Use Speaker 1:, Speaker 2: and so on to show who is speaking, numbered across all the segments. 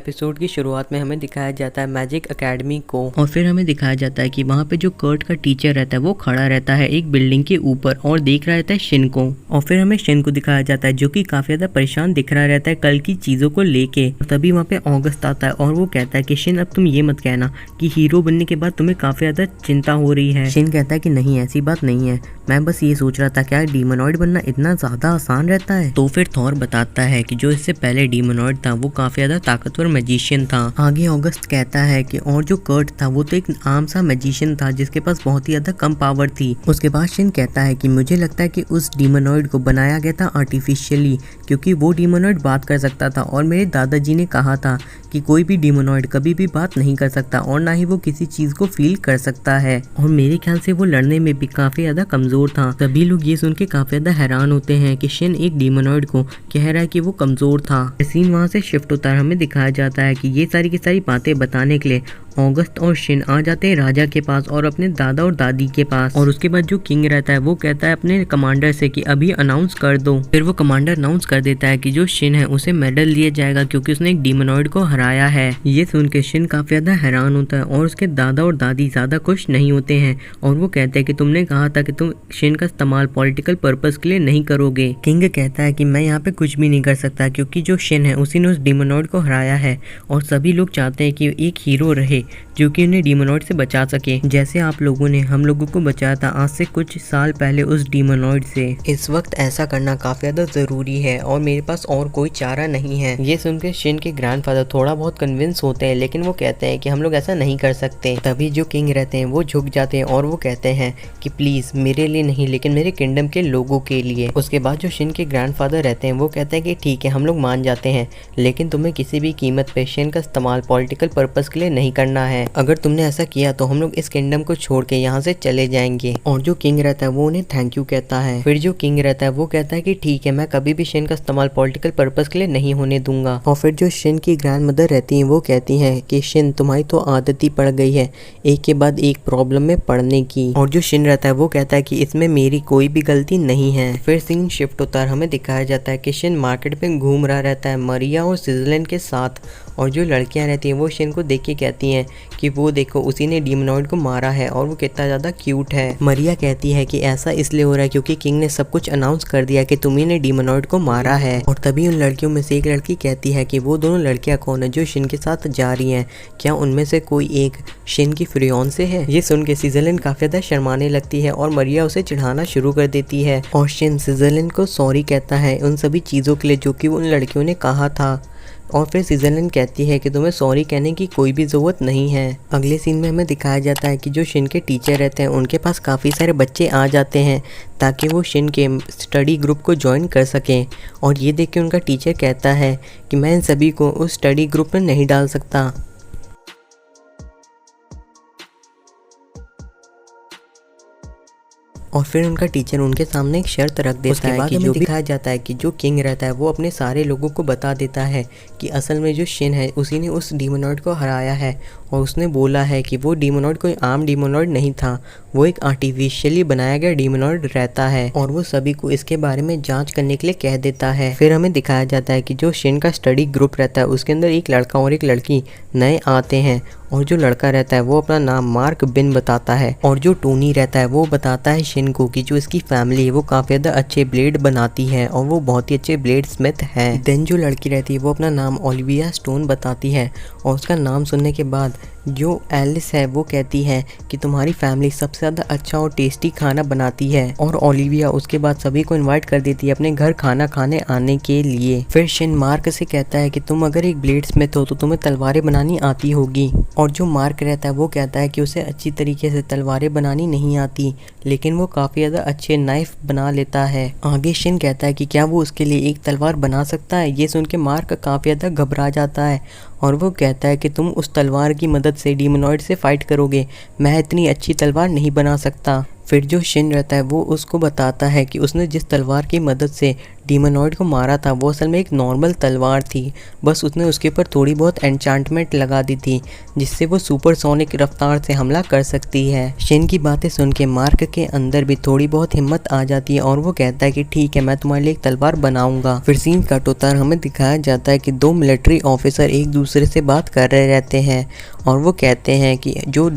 Speaker 1: Episode की शुरुआत में हमें दिखाया जाता है मैजिक एकेडमी को और फिर हमें दिखाया जाता है कि वहाँ पे जो कर्ट का टीचर रहता है वो खड़ा रहता है एक बिल्डिंग के ऊपर और देख रहा रहता है शिन को। और फिर हमें शिन को दिखाया जाता है जो कि काफी ज्यादा परेशान दिख रहा रहता है कल की चीजों को लेके। तभी वहाँ पे ऑगस्ट आता है और वो कहता है कि शिन अब तुम ये मत कहना कि हीरो बनने के बाद तुम्हें काफी ज्यादा चिंता हो रही है। शिन कहता है कि नहीं ऐसी बात नहीं है, मैं बस ये सोच रहा था क्या डीमोनॉइड बनना इतना ज्यादा आसान रहता है। तो फिर थॉर बताता है कि जो इससे पहले डीमोनॉइड था वो काफी ज्यादा ताकतवर मैजिशियन था। आगे ऑगस्ट कहता है कि और जो कर्ट था वो तो एक आम सा मैजिशियन था जिसके पास बहुत ही ज्यादा कम पावर थी। उसके बाद शिन कहता है कि मुझे लगता है कि उस डीमोनॉइड को बनाया गया था आर्टिफिशियली क्योंकि वो डीमोनॉइड बात कर सकता था और मेरे दादाजी ने कहा था कि कोई भी डीमोनॉइड कभी भी बात नहीं कर सकता और ना ही वो किसी चीज को फील कर सकता है और मेरे ख्याल से वो लड़ने में भी काफी ज्यादा कमजोर था। सभी लोग ये सुन के काफी ज्यादा हैरान होते हैं कि शिन एक डीमोनॉइड को कह रहा है कि वो कमजोर था। सीन वहाँ से शिफ्ट होता है, हमें दिखाया जाता है कि ये सारी की सारी बातें बताने के लिए ऑगस्ट और शिन आ जाते हैं राजा के पास और अपने दादा और दादी के पास। और उसके बाद जो किंग रहता है वो कहता है अपने कमांडर से कि अभी अनाउंस कर दो। फिर वो कमांडर अनाउंस कर देता है कि जो शिन है उसे मेडल दिया जाएगा क्योंकि उसने एक डीमोनॉइड को हराया है। ये सुन के शिन काफी ज्यादा हैरान होता है और उसके दादा और दादी ज्यादा खुश नहीं होते हैं और वो कहते हैं कि तुमने कहा था कि तुम शिन का इस्तेमाल पॉलिटिकल पर्पस के लिए नहीं करोगे। किंग कहता है कि मैं यहाँ पे कुछ भी नहीं कर सकता क्योंकि जो शिन है उसी ने उस डीमोनॉइड को हराया है और सभी लोग चाहते हैं कि एक हीरो रहे जो कि उन्हें डीमोनॉइड से बचा सके, जैसे आप लोगों ने हम लोगों को बचाया था आज से कुछ साल पहले उस डीमोनॉइड से। इस वक्त ऐसा करना काफी ज्यादा जरूरी है और मेरे पास और कोई चारा नहीं है। ये सुनकर शिन के ग्रैंडफादर थोड़ा बहुत कन्विंस होते हैं लेकिन वो कहते हैं कि हम लोग ऐसा नहीं कर सकते। तभी जो किंग रहते हैं वो झुक जाते हैं और वो कहते हैं कि प्लीज मेरे लिए नहीं लेकिन मेरे किंगडम के लोगों के लिए। उसके बाद जो शिन के ग्रैंडफादर रहते हैं वो कहते हैं कि ठीक है हम लोग मान जाते हैं लेकिन तुम्हें किसी भी कीमत पे शिन का इस्तेमाल पॉलिटिकल पर्पस के लिए नहीं करना है। अगर तुमने ऐसा किया तो हम लोग इस किंगडम को छोड़ के यहाँ से चले जाएंगे। और जो किंग रहता है वो उन्हें थैंक यू कहता है। फिर जो किंग रहता है वो कहता है कि ठीक है मैं कभी भी शिन का इस्तेमाल पॉलिटिकल पर्पस के लिए नहीं होने दूंगा। और फिर जो शिन की ग्रैंड मदर रहती है वो कहती है कि शिन तुम्हारी तो आदत ही पड़ गई है एक के बाद एक प्रॉब्लम में पड़ने की। और जो शिन रहता है वो कहता है कि इसमें मेरी कोई भी गलती नहीं है। फिर सीन शिफ्ट होता है, हमें दिखाया जाता है कि शिन मार्केट में घूम रहा रहता है मरिया और स्विट्जरलैंड के साथ। और जो लड़कियां रहती हैं वो शिन को देख के कहती हैं कि वो देखो उसी ने डीमोनॉइड को मारा है और वो कितना ज़्यादा क्यूट है। मरिया कहती है कि ऐसा इसलिए हो रहा है क्योंकि किंग ने सब कुछ अनाउंस कर दिया कि तुम्ही ने डीमोनॉइड को मारा है। और तभी उन लड़कियों में से एक लड़की कहती है कि वो दोनों लड़कियां कौन है जो शिन के साथ जा रही हैं, क्या उनमें से कोई एक शिन की फियोंसे है। ये सुन के स्विट्जरलैंड काफी ज्यादा शर्माने लगती है और मरिया उसे चिढ़ाना शुरू कर देती है और शिन स्विट्जरलैंड को सॉरी कहता है उन सभी चीज़ों के लिए जो कि उन लड़कियों ने कहा था। और फिर स्विट्जरलैंड कहती है कि तुम्हें सॉरी कहने की कोई भी ज़रूरत नहीं है। अगले सीन में हमें दिखाया जाता है कि जो शिन के टीचर रहते हैं उनके पास काफ़ी सारे बच्चे आ जाते हैं ताकि वो शिन के स्टडी ग्रुप को ज्वाइन कर सकें। और ये देख के उनका टीचर कहता है कि मैं इन सभी को उस स्टडी ग्रुप में नहीं डाल सकता। और फिर उनका टीचर उनके सामने एक शर्त रख देता है कि जो भी दिखाया जाता है कि जो किंग रहता है वो अपने सारे लोगों को बता देता है कि असल में जो शिन है उसी ने उस डीमोनॉइड को हराया है और उसने बोला है कि वो डीमोनॉइड कोई आम डीमोनॉइड नहीं था, वो एक आर्टिफिशियली बनाया गया डीमोनॉइड रहता है और वो सभी को इसके बारे में जांच करने के लिए कह देता है। फिर हमें दिखाया जाता है कि जो शिन का स्टडी ग्रुप रहता है उसके अंदर एक लड़का और एक लड़की नए आते हैं और जो लड़का रहता है वो अपना नाम मार्क बिन बताता है और जो टोनी रहता है वो बताता है शिन को कि जो इसकी फैमिली है वो काफ़ी ज़्यादा अच्छे ब्लेड बनाती है और वो बहुत ही अच्छे ब्लेड स्मिथ है। देन जो लड़की रहती है वो अपना नाम ओलिविया स्टोन बताती है और उसका नाम सुनने के बाद जो एलिस है वो कहती है कि तुम्हारी फैमिली सबसे ज़्यादा अच्छा और टेस्टी खाना बनाती है। और ओलिविया उसके बाद सभी को इनवाइट कर देती है अपने घर खाना खाने आने के लिए। फिर शिन मार्क से कहता है कि तुम अगर एक ब्लेड स्मिथ हो तो तुम्हें तलवारें बनानी आती होगी। और जो मार्क रहता है वो कहता है कि उसे अच्छी तरीके से तलवारें बनानी नहीं आती लेकिन वो काफ़ी ज़्यादा अच्छे नाइफ बना लेता है। आगे शिन कहता है कि क्या वो उसके लिए एक तलवार बना सकता है। ये सुन के मार्क काफ़ी ज़्यादा घबरा जाता है और वो कहता है कि तुम उस तलवार की मदद से डीमोनॉइड से फाइट करोगे, मैं इतनी अच्छी तलवार नहीं बना सकता। फिर जो शिन रहता है वो उसको बताता है कि उसने जिस तलवार की मदद से डीमोनॉइड को मारा था वो असल में एक नॉर्मल तलवार थी, बस उसने उसके ऊपर थोड़ी बहुत एन्चांटमेंट लगा दी थी जिससे वो सुपरसोनिक रफ्तार से हमला कर सकती है। शिन की बातें सुन के मार्क के अंदर भी थोड़ी बहुत हिम्मत आ जाती है और वो कहता है कि ठीक है, मैं तुम्हारे लिए एक तलवार बनाऊंगा। फिर सीन कट होता है, हमें दिखाया जाता है कि दो मिलिट्री ऑफिसर एक दूसरे से बात कर रहे रहते हैं और वो कहते हैं कि जो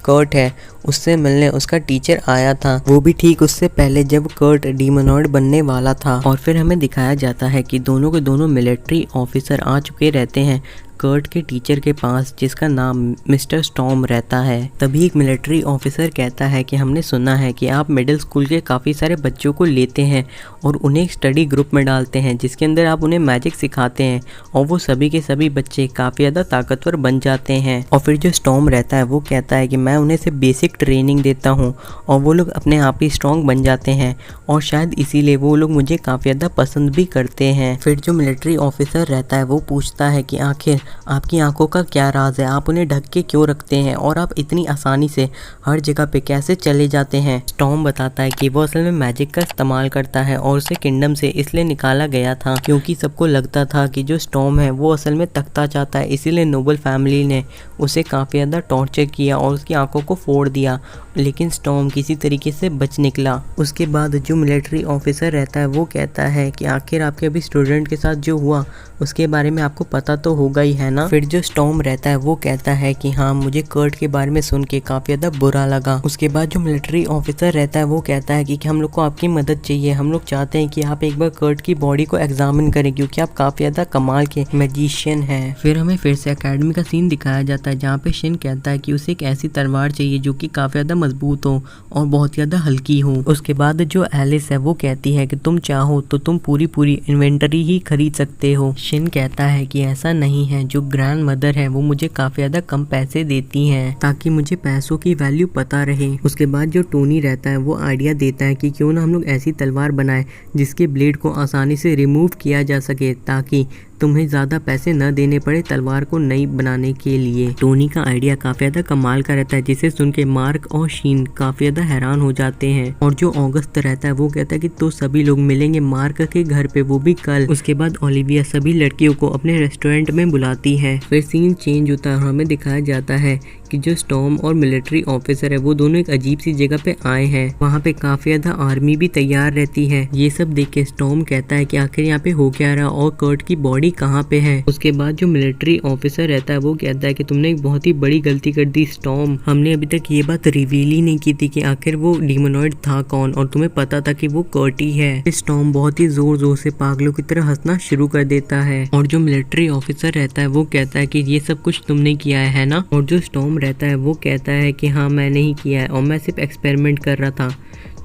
Speaker 1: कर्ट है उससे मिलने उसका टीचर आया था, वो भी ठीक उससे पहले जब कर्ट डीमोनॉइड बनने वाला था। और फिर हमें दिखाया जाता है कि दोनों के दोनों मिलिट्री ऑफिसर आ चुके रहते हैं कर्ट के टीचर के पास जिसका नाम मिस्टर स्टॉर्म रहता है। तभी एक मिलिट्री ऑफिसर कहता है कि हमने सुना है कि आप मिडिल स्कूल के काफ़ी सारे बच्चों को लेते हैं और उन्हें एक स्टडी ग्रुप में डालते हैं जिसके अंदर आप उन्हें मैजिक सिखाते हैं और वो सभी के सभी बच्चे काफ़ी ज़्यादा ताकतवर बन जाते हैं। और फिर जो स्टॉर्म रहता है वो कहता है कि मैं उन्हें सिर्फ बेसिक ट्रेनिंग देता हूँ और वो लोग अपने आप ही स्ट्रॉन्ग बन जाते हैं और शायद इसीलिए वो लोग मुझे काफ़ी ज़्यादा पसंद भी करते हैं। फिर जो मिलिट्री ऑफिसर रहता है वो पूछता है कि आखिर आपकी आंखों का क्या राज है, आप उन्हें ढक के क्यों रखते हैं और आप इतनी आसानी से हर जगह पे कैसे चले जाते हैं। स्टॉर्म बताता है कि वो असल में मैजिक का इस्तेमाल करता है और उसे किंगडम से इसलिए निकाला गया था क्योंकि सबको लगता था कि जो स्टॉर्म है वो असल में तख्ता चाहता है, इसीलिए नोबल फैमिली ने उसे काफ़ी ज़्यादा टॉर्चर किया और उसकी आंखों को फोड़ दिया, लेकिन स्टॉर्म किसी तरीके से बच निकला। उसके बाद जो मिलिट्री ऑफिसर रहता है वो कहता है कि आखिर आपके अभी स्टूडेंट के साथ जो हुआ उसके बारे में आपको पता तो होगा ही है ना। फिर जो स्टॉर्म रहता है वो कहता है कि हाँ, मुझे कर्ट के बारे में सुन के काफ़ी ज़्यादा बुरा लगा। उसके बाद जो मिलिट्री ऑफिसर रहता है वो कहता है कि हम लोग को आपकी मदद चाहिए, हम लोग चाहते हैं कि आप एक बार कर्ट की बॉडी को एग्जामिन करें क्योंकि आप काफ़ी ज़्यादा कमाल के मैजिशियन हैं। फिर हमें फिर से एकेडमी का सीन दिखाया जाता है जहाँ पे शिन कहता है कि उसे एक ऐसी तलवार चाहिए जो कि काफ़ी ज़्यादा मजबूत हो और बहुत ज़्यादा हल्की हो। उसके बाद जो एलिस है वो कहती है कि तुम चाहो तो तुम पूरी इन्वेंटरी ही खरीद सकते हो। शिन कहता है कि ऐसा नहीं है, जो ग्रैंड मदर है वो मुझे काफ़ी ज़्यादा कम पैसे देती हैं ताकि मुझे पैसों की वैल्यू पता रहे। उसके बाद जो टोनी रहता है वो आइडिया देता है कि क्यों ना हम लोग ऐसी तलवार बनाए जिसके ब्लेड को आसानी से रिमूव किया जा सके ताकि तुम्हें ज़्यादा पैसे न देने पड़े तलवार को नई बनाने के लिए। टोनी का आइडिया काफ़ी ज़्यादा कमाल का रहता है जिसे सुन के मार्क और शीन काफ़ी ज़्यादा हैरान हो जाते हैं। और जो ऑगस्ट रहता है वो कहता है कि तो सभी लोग मिलेंगे मार्क के घर पे, वो भी कल। उसके बाद ओलिविया सभी लड़कियों को अपने रेस्टोरेंट में बुलाती है। फिर सीन चेंज होता है, हमें दिखाया जाता है कि जो स्टॉर्म और मिलिट्री ऑफिसर है वो दोनों एक अजीब सी जगह पे आए हैं। वहाँ पे काफ़ी ज़्यादा आर्मी भी तैयार रहती है। ये सब देख के स्टॉर्म कहता है कि आखिर यहाँ पे हो क्या रहा और कर्ट की बॉडी कहाँ पे है। उसके बाद जो मिलिट्री ऑफिसर रहता है वो कहता है कि तुमने एक बहुत ही बड़ी गलती कर दी स्टॉर्म, हमने अभी तक ये बात रिवील ही नहीं की थी कि आखिर वो डीमोनॉइड था कौन और तुम्हें पता था कि वो कर्ट ही है। स्टॉर्म बहुत ही जोर से पागलों की तरह हंसना शुरू कर देता है और जो मिलिट्री ऑफिसर रहता है वो कहता है कि ये सब कुछ तुमने किया है ना। और जो स्टॉर्म रहता है वो कहता है कि हाँ, मैंने ही किया है और मैं सिर्फ एक्सपेरिमेंट कर रहा था।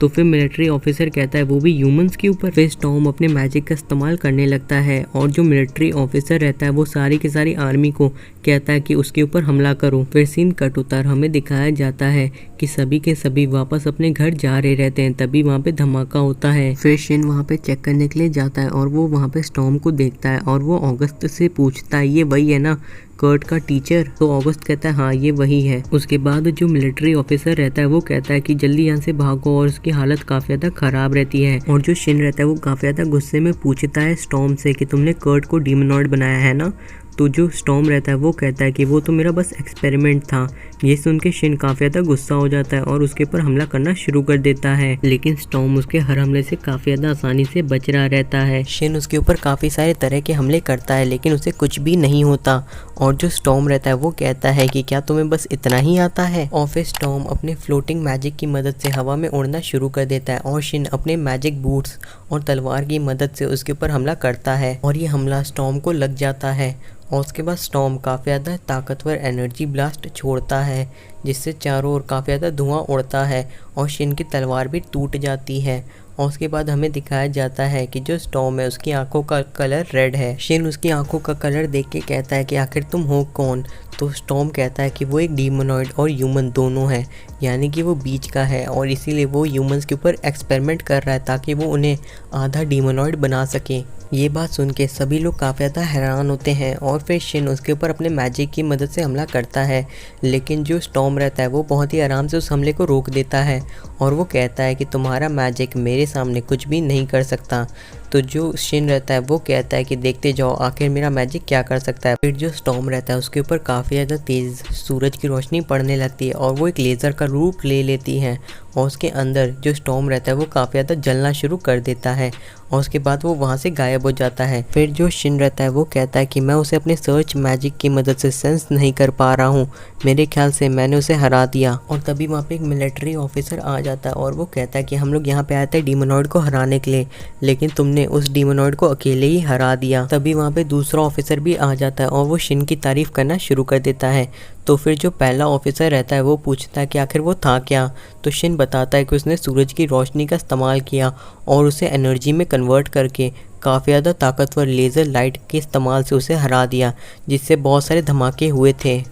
Speaker 1: तो फिर मिलिट्री ऑफिसर कहता है वो भी ह्यूमंस के ऊपर। फिर स्टॉर्म अपने मैजिक का इस्तेमाल करने लगता है और जो मिलिट्री ऑफिसर रहता है वो सारी की सारी आर्मी को कहता है कि उसके ऊपर हमला करो। फिर सीन कट होता है, हमें दिखाया जाता है कि सभी के सभी वापस अपने घर जा रहे रहते हैं, तभी वहाँ पे धमाका होता है। फिर शिन वहाँ पे चेक करने के लिए जाता है और वो वहाँ पे स्टॉर्म को देखता है और वो ऑगस्ट से पूछता है ये वही है ना कर्ट का टीचर। तो ऑगस्ट कहता है हाँ, ये वही है। उसके बाद जो मिलिट्री ऑफिसर रहता है वो कहता है कि जल्दी यहाँ से भागो और उसकी हालत काफ़ी ज़्यादा खराब रहती है। और जो शिन रहता है वो काफ़ी ज़्यादा गुस्से में पूछता है स्टॉर्म से कि तुमने कर्ट को डीमोनॉइड बनाया है ना। तो जो स्टॉर्म रहता है वो कहता है कि वो तो मेरा बस एक्सपेरिमेंट था। ये सुन के शिन काफ़ी ज़्यादा गुस्सा हो जाता है और उसके ऊपर हमला करना शुरू कर देता है, लेकिन स्टॉर्म उसके हर हमले से काफ़ी ज़्यादा आसानी से बच रहा रहता है। शिन उसके ऊपर काफ़ी सारे तरह के हमले करता है लेकिन उसे कुछ भी नहीं होता। और जो स्टॉर्म रहता है वो कहता है कि क्या तुम्हें बस इतना ही आता है। और फिर स्टॉर्म अपने फ्लोटिंग मैजिक की मदद से हवा में उड़ना शुरू कर देता है और शिन अपने मैजिक बूट्स और तलवार की मदद से उसके ऊपर हमला करता है और ये हमला स्टॉर्म को लग जाता है। और उसके बाद स्टॉर्म काफ़ी ज़्यादा ताकतवर एनर्जी ब्लास्ट छोड़ता है जिससे चारों ओर काफ़ी ज़्यादा धुआं उड़ता है और शिन की तलवार भी टूट जाती है। और उसके बाद हमें दिखाया जाता है कि जो स्टॉर्म है उसकी आंखों का कलर रेड है। शिन उसकी आंखों का कलर देख के कहता है कि आखिर तुम हो कौन। तो स्टॉर्म कहता है कि वो एक डीमोनॉइड और ह्यूमन दोनों है, यानी कि वो बीच का है और इसीलिए वो ह्यूमंस के ऊपर एक्सपेरिमेंट कर रहा है ताकि वो उन्हें आधा डीमोनॉइड बना सके। ये बात सुन के सभी लोग काफ़ी ज़्यादा हैरान होते हैं और फिर शिन उसके ऊपर अपने मैजिक की मदद से हमला करता है, लेकिन जो स्टॉर्म रहता है वो बहुत ही आराम से उस हमले को रोक देता है और वो कहता है कि तुम्हारा मैजिक मेरे सामने कुछ भी नहीं कर सकता। तो जो शिन रहता है वो कहता है कि देखते जाओ आखिर मेरा मैजिक क्या कर सकता है। फिर जो स्टॉर्म रहता है उसके ऊपर काफ़ी ज़्यादा तेज़ सूरज की रोशनी पड़ने लगती है और वो एक लेज़र का रूप ले लेती है और उसके अंदर जो स्टॉर्म रहता है वो काफ़ी ज़्यादा जलना शुरू कर देता है और उसके बाद वो वहाँ से गायब हो जाता है। फिर जो शिन रहता है वो कहता है कि मैं उसे अपने सर्च मैजिक की मदद से सेंस नहीं कर पा रहा हूँ, मेरे ख्याल से मैंने उसे हरा दिया। और तभी वहाँ पे एक मिलिट्री ऑफिसर आ जाता है और वो कहता है कि हम लोग यहाँ पे आए थे डीमोनॉइड को हराने के लिए, लेकिन तुमने उस डीमोनॉइड को अकेले ही हरा दिया। तभी वहाँ पे दूसरा ऑफिसर भी आ जाता है और वो शिन की तारीफ करना शुरू कर देता है। तो फिर जो पहला ऑफिसर रहता है वो पूछता है कि आखिर वो था क्या। तो शिन बताता है कि उसने सूरज की रोशनी का इस्तेमाल किया और उसे एनर्जी में कन्वर्ट करके काफ़ी ज़्यादा ताकतवर लेज़र लाइट के इस्तेमाल से उसे हरा दिया, जिससे बहुत सारे धमाके हुए थे।